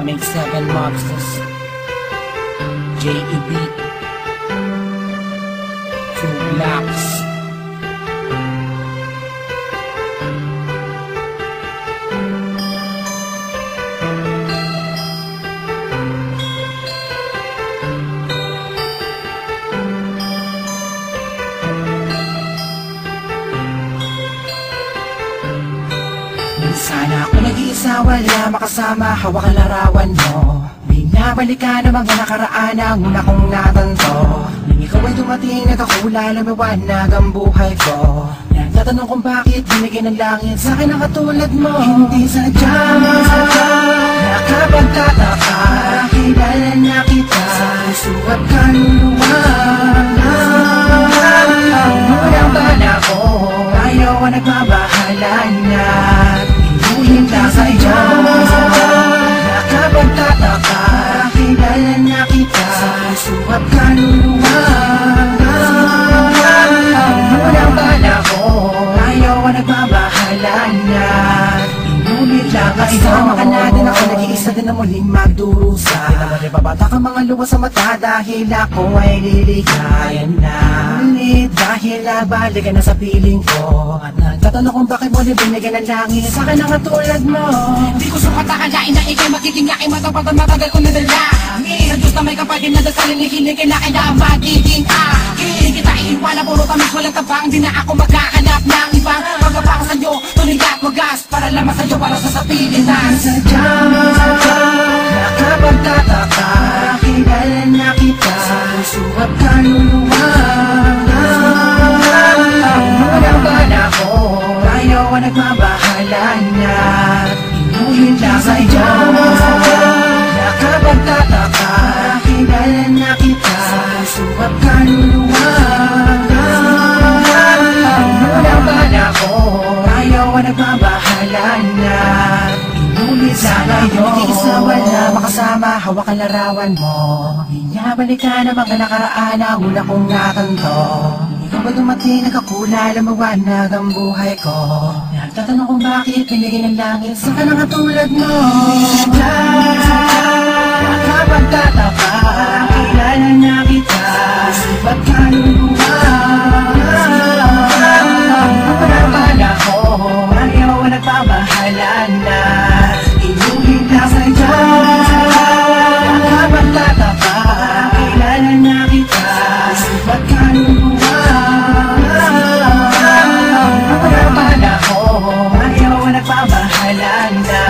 187 Monsters, JEB, Two Blocks. Sana ako nag-iisa, wala makasama, hawak ang larawan mo. Binabalikan ang mga nakaraan ang una kong natanto. Nang ikaw ay dumating at ako lalamiwanag ang buhay ko. Nagtatanong kung bakit binigyan ng langit sa akin ang katulad mo. Hindi sadya, nakapagtataka, kilala na kita sa puso at kaluluwa. Unang bala ko, ayaw ang nagbabahala na inuhin lang sa iyo. Nakapagtataka, kilala na kita sa puso at kaluluwa. Unang bala ko, ayaw ang nagbabahala na inulit lang ang isama ka natin. Ako nag-iisa din na muling magdurusa. Pinabata ka mga luwa sa mata dahil ako ay liligayan na ulit. Dahil nabalikan na sa piling ko at nagtatanong kung bakit mo binigyan ng langit sa akin ang katulad mo. Di ko sukat akalain na ikay magiging aking matapatan, matagal ko nadalangin sa Diyos na may kapatid na dasalin ni hinigin na kailangan magiging akin. Di kita iiwanan, puro tamis walang tabang. Di na ako magkakanap ng ibang pagkapang sa'yo, tuloy at wagas para lamang sa'yo, para sa sapilitan. Sadya, nakapagtataka, kilala na kita sa puso at kaluluwa. Unang bala ko, ayaw ang nagbabahala na inuhin lang sa iyo. Nakapagtataka, kilala na kita sa puso at kaluluwa. Unang bala ko, ayaw ang nagbabahala na inulit sana iyo. Nag-iisa, wala makasama, hawak ang larawan mo. Binabalikan ang mga nakaraan ang una kong natanto. Ikaw ba dumating, nagkakula, lumawanag ang buhay ko. Nagtatanong kung bakit binigyan ng langit sa kanang katulad mo. Nakapagtataka, kilala na kita, ba't kaluluwa? Unang bala ko, ayaw ang nagbabahala na inulit lang sa iyo. Nakapagtataka, kilala na kita, ba't kaluluwa? Unang bala ko, ayaw ang nagbabahala na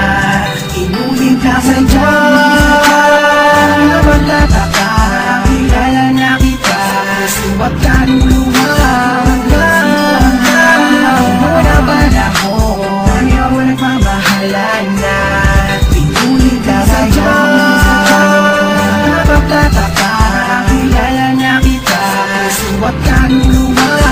inulit lang sa iyo. Nakapagtataka, kilala na kita, ba't kaluluwa? Unang bala ko, ayaw ang nagbabahala na inulit lang sa iyo. Nakapagtataka, kilala na kita, ba't kaluluwa?